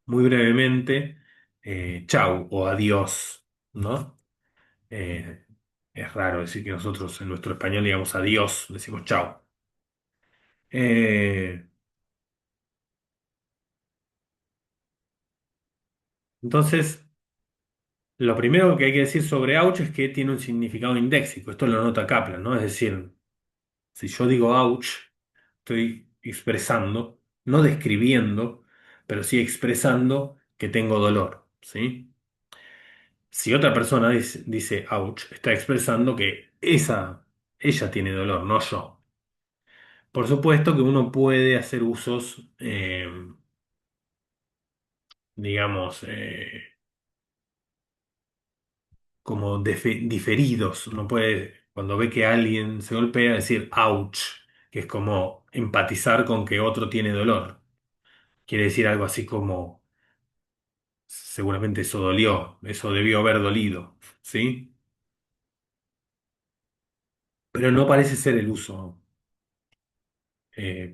A: muy brevemente chau o adiós, ¿no? Eh, es raro decir que nosotros en nuestro español digamos adiós, decimos chau. Eh, entonces, lo primero que hay que decir sobre ouch es que tiene un significado indéxico. Esto lo nota Kaplan, ¿no? Es decir, si yo digo ouch, estoy expresando, no describiendo, pero sí expresando que tengo dolor, ¿sí? Si otra persona dice ouch, está expresando que ella tiene dolor, no yo. Por supuesto que uno puede hacer usos, digamos, como diferidos. Uno puede, cuando ve que alguien se golpea, decir ouch, que es como empatizar con que otro tiene dolor. Quiere decir algo así como, seguramente eso dolió, eso debió haber dolido, ¿sí? Pero no parece ser el uso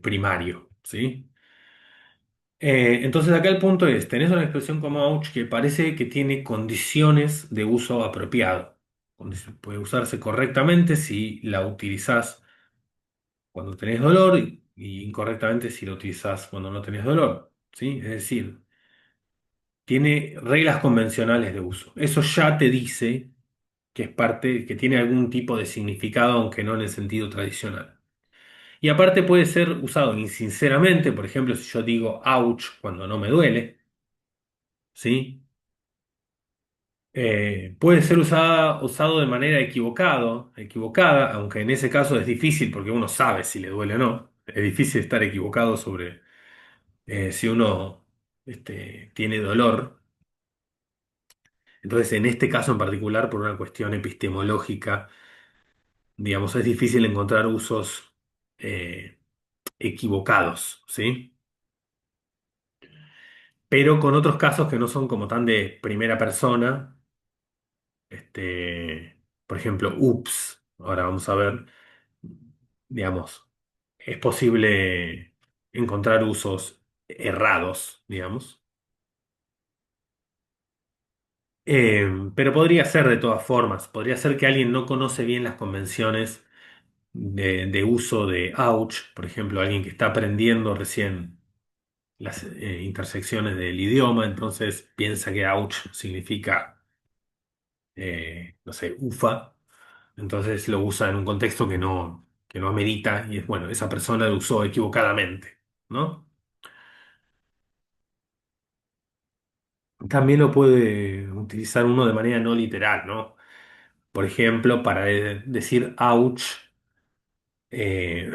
A: primario, ¿sí? Entonces acá el punto es, tenés una expresión como ouch que parece que tiene condiciones de uso apropiado. Puede usarse correctamente si la utilizás cuando tenés dolor y incorrectamente si la utilizás cuando no tenés dolor, ¿sí? Es decir, tiene reglas convencionales de uso. Eso ya te dice que es parte, que tiene algún tipo de significado, aunque no en el sentido tradicional. Y aparte puede ser usado insinceramente, por ejemplo, si yo digo ouch cuando no me duele, ¿sí? Puede ser usado de manera equivocada, aunque en ese caso es difícil porque uno sabe si le duele o no. Es difícil estar equivocado sobre si uno tiene dolor. Entonces, en este caso en particular, por una cuestión epistemológica, digamos, es difícil encontrar usos eh, equivocados, ¿sí? Pero con otros casos que no son como tan de primera persona, por ejemplo, ups, ahora vamos a ver, digamos, es posible encontrar usos errados, digamos. Pero podría ser de todas formas, podría ser que alguien no conoce bien las convenciones de uso de ouch, por ejemplo, alguien que está aprendiendo recién las intersecciones del idioma, entonces piensa que ouch significa, no sé, ufa, entonces lo usa en un contexto que no amerita y es bueno, esa persona lo usó equivocadamente, ¿no? También lo puede utilizar uno de manera no literal, ¿no? Por ejemplo, para decir ouch, eh,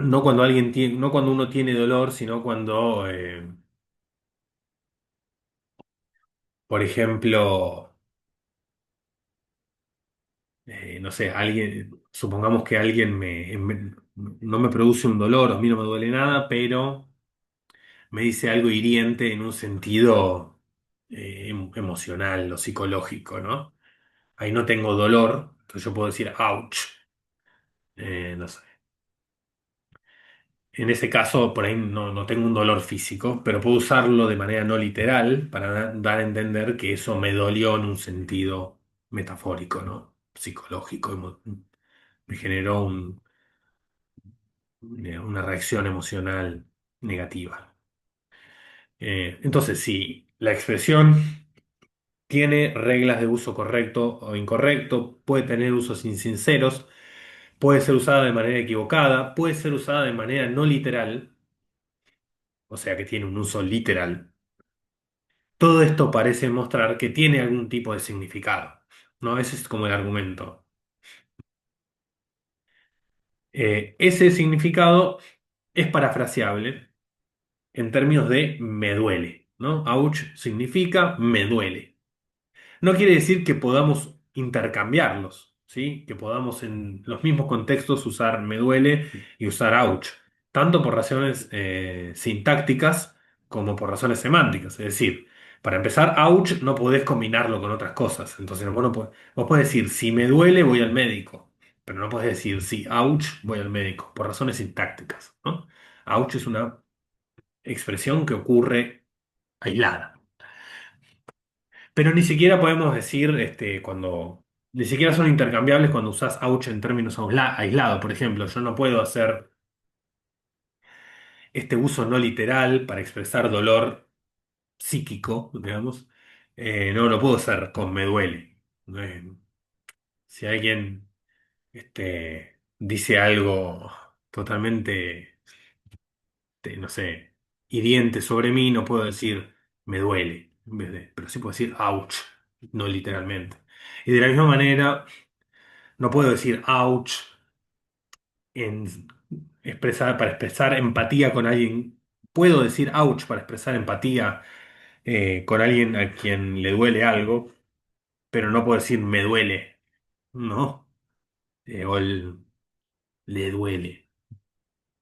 A: no cuando alguien tiene, no cuando uno tiene dolor, sino cuando, por ejemplo, no sé, supongamos que alguien no me produce un dolor, a mí no me duele nada, pero me dice algo hiriente en un sentido emocional o psicológico, ¿no? Ahí no tengo dolor, entonces yo puedo decir ouch, no sé. En ese caso, por ahí no tengo un dolor físico, pero puedo usarlo de manera no literal para dar a entender que eso me dolió en un sentido metafórico, ¿no? Psicológico. Me generó una reacción emocional negativa. Entonces, si la expresión tiene reglas de uso correcto o incorrecto, puede tener usos insinceros, puede ser usada de manera equivocada, puede ser usada de manera no literal, o sea que tiene un uso literal. Todo esto parece mostrar que tiene algún tipo de significado, ¿no? Ese es como el argumento. Ese significado es parafraseable en términos de me duele, ¿no? Ouch significa me duele. No quiere decir que podamos intercambiarlos, ¿sí? Que podamos en los mismos contextos usar me duele y usar ouch, tanto por razones sintácticas como por razones semánticas. Es decir, para empezar, ouch no podés combinarlo con otras cosas. Entonces, vos podés decir, si me duele, voy al médico, pero no podés decir, si ouch, voy al médico, por razones sintácticas, ¿no? Ouch es una expresión que ocurre aislada. Pero ni siquiera podemos decir ni siquiera son intercambiables cuando usás ouch en términos aislados. Por ejemplo, yo no puedo hacer este uso no literal para expresar dolor psíquico, digamos. No lo puedo hacer con me duele. Si alguien dice algo totalmente, no sé, hiriente sobre mí, no puedo decir me duele, pero sí puedo decir ouch. no literalmente. Y de la misma manera, no puedo decir ouch en para expresar empatía con alguien. Puedo decir ouch para expresar empatía con alguien a quien le duele algo, pero no puedo decir me duele, ¿no? O le duele,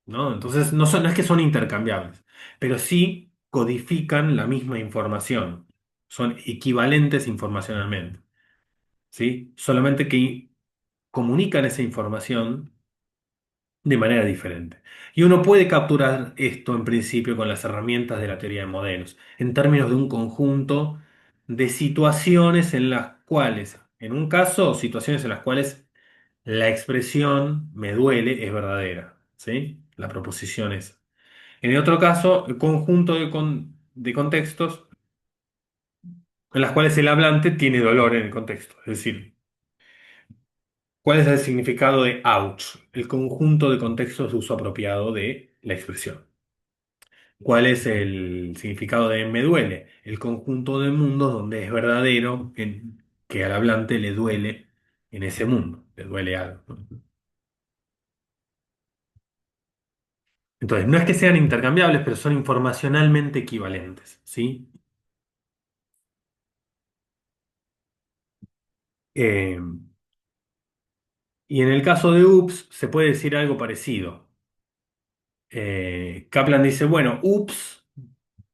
A: ¿no? Entonces, no es que son intercambiables, pero sí codifican la misma información. Son equivalentes informacionalmente, ¿sí? Solamente que comunican esa información de manera diferente. Y uno puede capturar esto en principio con las herramientas de la teoría de modelos, en términos de un conjunto de situaciones en las cuales, en un caso, situaciones en las cuales la expresión me duele es verdadera, ¿sí? La proposición es. En el otro caso, el conjunto de contextos en las cuales el hablante tiene dolor en el contexto, es decir, ¿cuál es el significado de ouch? El conjunto de contextos de uso apropiado de la expresión. ¿Cuál es el significado de me duele? El conjunto de mundos donde es verdadero que al hablante le duele en ese mundo, le duele algo, ¿no? Entonces, no es que sean intercambiables, pero son informacionalmente equivalentes, ¿sí? Eh, y en el caso de ups, se puede decir algo parecido. Kaplan dice, bueno, ups,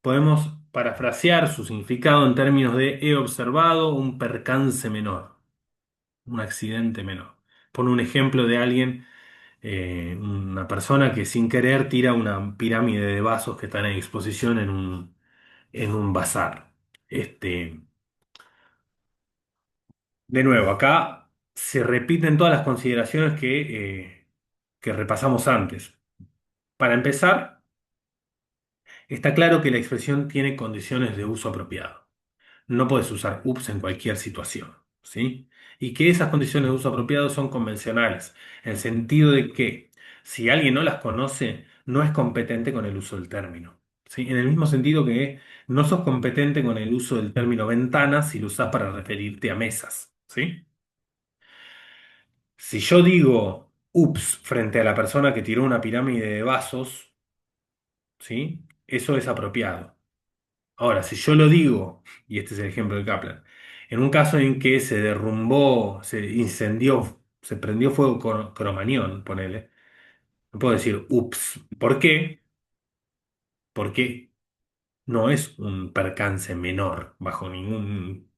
A: podemos parafrasear su significado en términos de he observado un percance menor, un accidente menor. Pone un ejemplo de alguien, una persona que sin querer tira una pirámide de vasos que están en exposición en un bazar. Este, de nuevo, acá se repiten todas las consideraciones que repasamos antes. Para empezar, está claro que la expresión tiene condiciones de uso apropiado. No puedes usar ups en cualquier situación, ¿sí? Y que esas condiciones de uso apropiado son convencionales, en el sentido de que si alguien no las conoce, no es competente con el uso del término, ¿sí? En el mismo sentido que no sos competente con el uso del término ventana si lo usás para referirte a mesas, ¿sí? Si yo digo ups frente a la persona que tiró una pirámide de vasos, ¿sí? Eso es apropiado. Ahora, si yo lo digo, y este es el ejemplo de Kaplan, en un caso en que se derrumbó, se incendió, se prendió fuego Cromañón, ponele, no puedo decir ups. ¿Por qué? Porque no es un percance menor, bajo ningún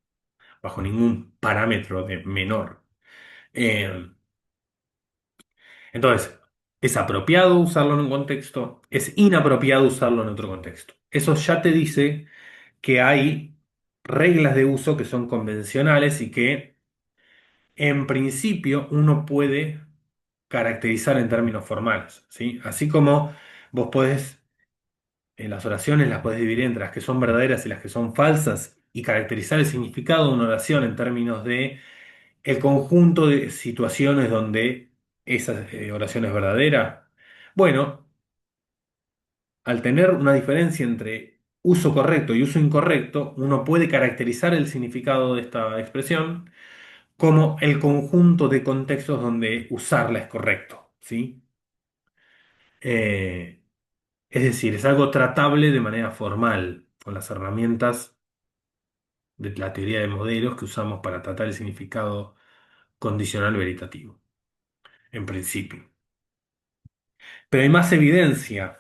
A: parámetro de menor. Eh, entonces, es apropiado usarlo en un contexto, es inapropiado usarlo en otro contexto. Eso ya te dice que hay reglas de uso que son convencionales y que en principio uno puede caracterizar en términos formales, ¿sí? Así como vos podés, en las oraciones las podés dividir entre las que son verdaderas y las que son falsas y caracterizar el significado de una oración en términos de el conjunto de situaciones donde esa oración es verdadera. Bueno, al tener una diferencia entre uso correcto y uso incorrecto, uno puede caracterizar el significado de esta expresión como el conjunto de contextos donde usarla es correcto, ¿sí? Eh, es decir, es algo tratable de manera formal, con las herramientas de la teoría de modelos que usamos para tratar el significado condicional veritativo, en principio. Pero hay más evidencia,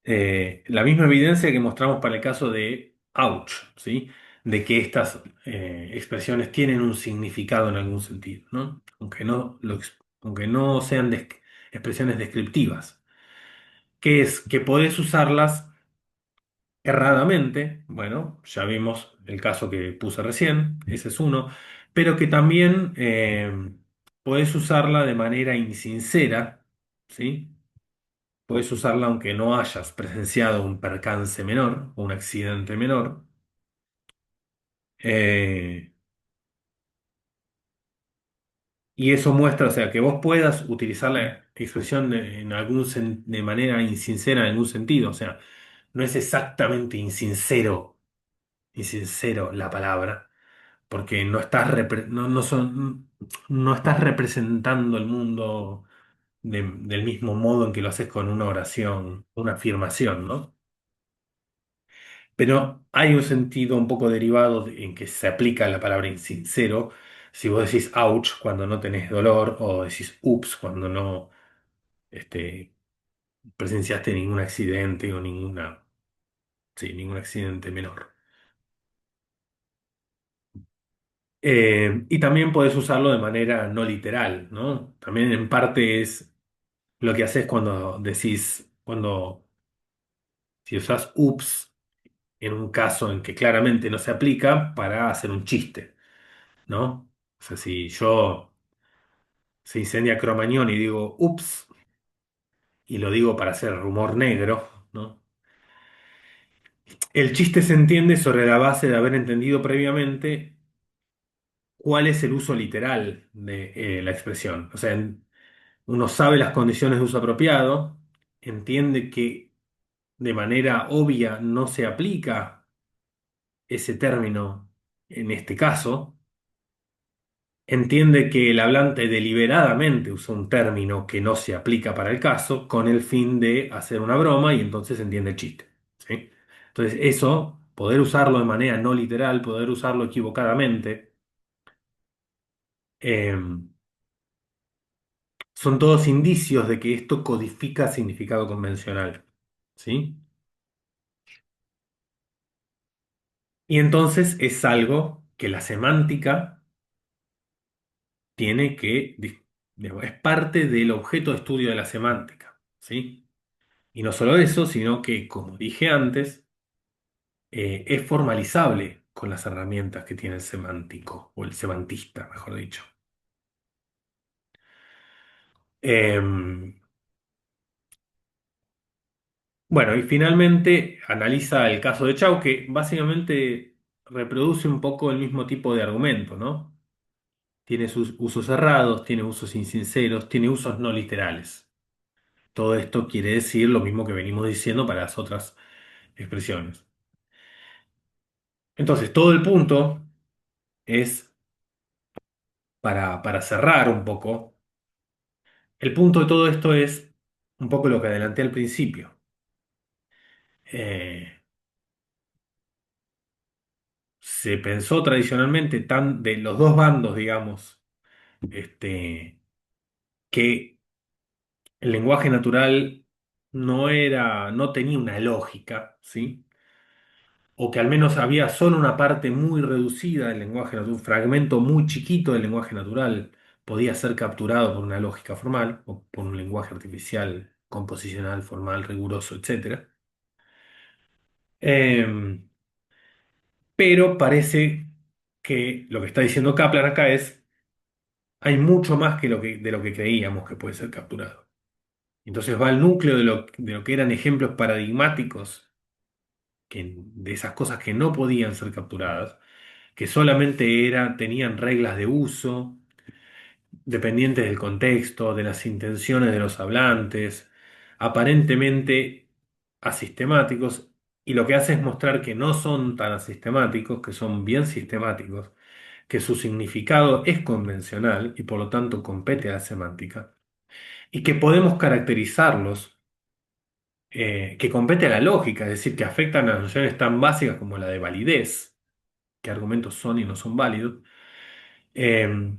A: la misma evidencia que mostramos para el caso de ouch, ¿sí? De que estas expresiones tienen un significado en algún sentido, ¿no? Aunque no sean expresiones descriptivas, que es que podés usarlas erradamente, bueno, ya vimos el caso que puse recién, ese es uno, pero que también podés usarla de manera insincera, ¿sí? Puedes usarla aunque no hayas presenciado un percance menor o un accidente menor. Eh, y eso muestra, o sea, que vos puedas utilizar la expresión de manera insincera en algún sentido. O sea, no es exactamente insincero la palabra, porque no estás, no estás representando el mundo del mismo modo en que lo haces con una oración, una afirmación, ¿no? Pero hay un sentido un poco derivado en que se aplica la palabra insincero. Si vos decís ouch cuando no tenés dolor o decís ups cuando no este, presenciaste ningún accidente o sí, ningún accidente menor. Y también podés usarlo de manera no literal, ¿no? También en parte es lo que haces cuando decís, si usás ups en un caso en que claramente no se aplica para hacer un chiste, ¿no? O sea, si yo se incendia Cromañón y digo ups, y lo digo para hacer rumor negro, ¿no? El chiste se entiende sobre la base de haber entendido previamente cuál es el uso literal de la expresión. O sea, uno sabe las condiciones de uso apropiado, entiende que de manera obvia no se aplica ese término en este caso, entiende que el hablante deliberadamente usa un término que no se aplica para el caso con el fin de hacer una broma y entonces entiende el chiste. ¿Sí? Entonces eso, poder usarlo de manera no literal, poder usarlo equivocadamente, eh, son todos indicios de que esto codifica significado convencional. ¿Sí? Y entonces es algo que la semántica tiene que, digamos, es parte del objeto de estudio de la semántica. ¿Sí? Y no solo eso, sino que, como dije antes, es formalizable con las herramientas que tiene el semántico, o el semantista, mejor dicho. Em, bueno, y finalmente analiza el caso de Chau, que básicamente reproduce un poco el mismo tipo de argumento, ¿no? Tiene sus usos cerrados, tiene usos insinceros, tiene usos no literales. Todo esto quiere decir lo mismo que venimos diciendo para las otras expresiones. Entonces, todo el punto es, para cerrar un poco, el punto de todo esto es un poco lo que adelanté al principio. Eh, Se pensó tradicionalmente de los dos bandos, digamos, este, que el lenguaje natural no tenía una lógica, ¿sí? O que al menos había solo una parte muy reducida del lenguaje natural, un fragmento muy chiquito del lenguaje natural podía ser capturado por una lógica formal o por un lenguaje artificial, composicional, formal, riguroso, etc. Pero parece que lo que está diciendo Kaplan acá es, hay mucho más de lo que creíamos que puede ser capturado. Entonces va al núcleo de lo que eran ejemplos paradigmáticos de esas cosas que no podían ser capturadas, que solamente tenían reglas de uso, dependientes del contexto, de las intenciones de los hablantes, aparentemente asistemáticos, y lo que hace es mostrar que no son tan asistemáticos, que son bien sistemáticos, que su significado es convencional y por lo tanto compete a la semántica, y que podemos caracterizarlos, que compete a la lógica, es decir, que afectan a nociones tan básicas como la de validez, qué argumentos son y no son válidos, eh,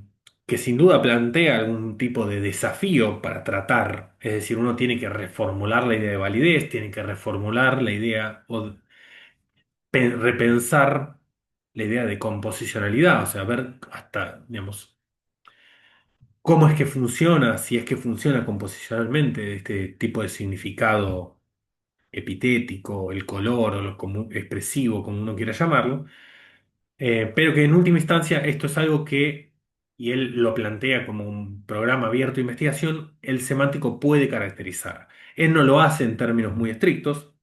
A: que sin duda plantea algún tipo de desafío para tratar, es decir, uno tiene que reformular la idea de validez, tiene que reformular la idea o repensar la idea de composicionalidad, o sea, ver hasta, digamos, cómo es que funciona, si es que funciona composicionalmente este tipo de significado epitético, el color o lo expresivo, como uno quiera llamarlo, pero que en última instancia esto es algo que, y él lo plantea como un programa abierto de investigación, el semántico puede caracterizar. Él no lo hace en términos muy estrictos,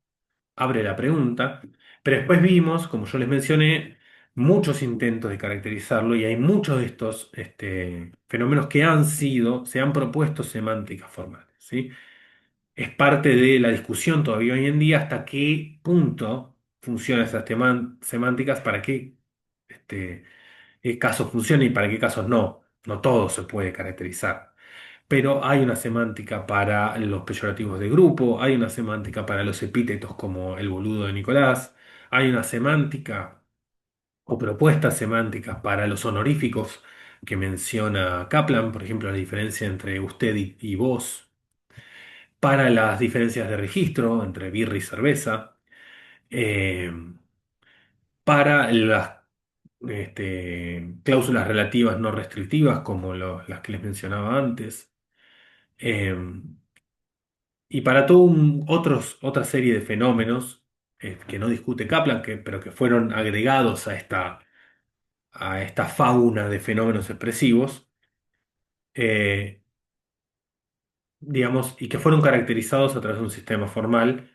A: abre la pregunta, pero después vimos, como yo les mencioné, muchos intentos de caracterizarlo y hay muchos de estos fenómenos que se han propuesto semánticas formales, ¿sí? Es parte de la discusión todavía hoy en día hasta qué punto funcionan esas semánticas, para qué este, casos funcionan y para qué casos no. No todo se puede caracterizar. Pero hay una semántica para los peyorativos de grupo, hay una semántica para los epítetos como el boludo de Nicolás, hay una semántica o propuestas semánticas para los honoríficos que menciona Kaplan, por ejemplo, la diferencia entre usted y vos, para las diferencias de registro entre birra y cerveza, eh, para las cláusulas relativas no restrictivas como las que les mencionaba antes. eh, Y para otra serie de fenómenos que no discute Kaplan, pero que fueron agregados a esta fauna de fenómenos expresivos, eh, digamos, y que fueron caracterizados a través de un sistema formal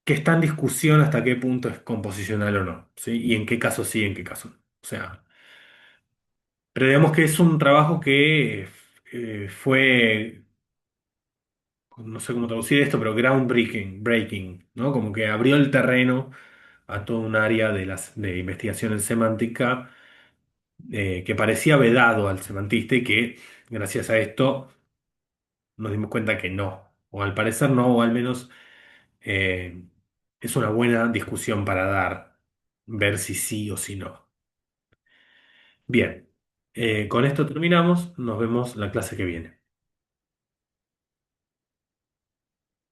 A: que está en discusión hasta qué punto es composicional o no, ¿sí? Y en qué caso sí, en qué caso no. O sea, pero digamos que es un trabajo que fue, no sé cómo traducir esto, pero breaking, ¿no? Como que abrió el terreno a todo un área de investigación en semántica que parecía vedado al semantista y que gracias a esto nos dimos cuenta que no, o al parecer no, o al menos eh, es una buena discusión para dar, ver si sí o si no. Bien, con esto terminamos, nos vemos la clase que viene.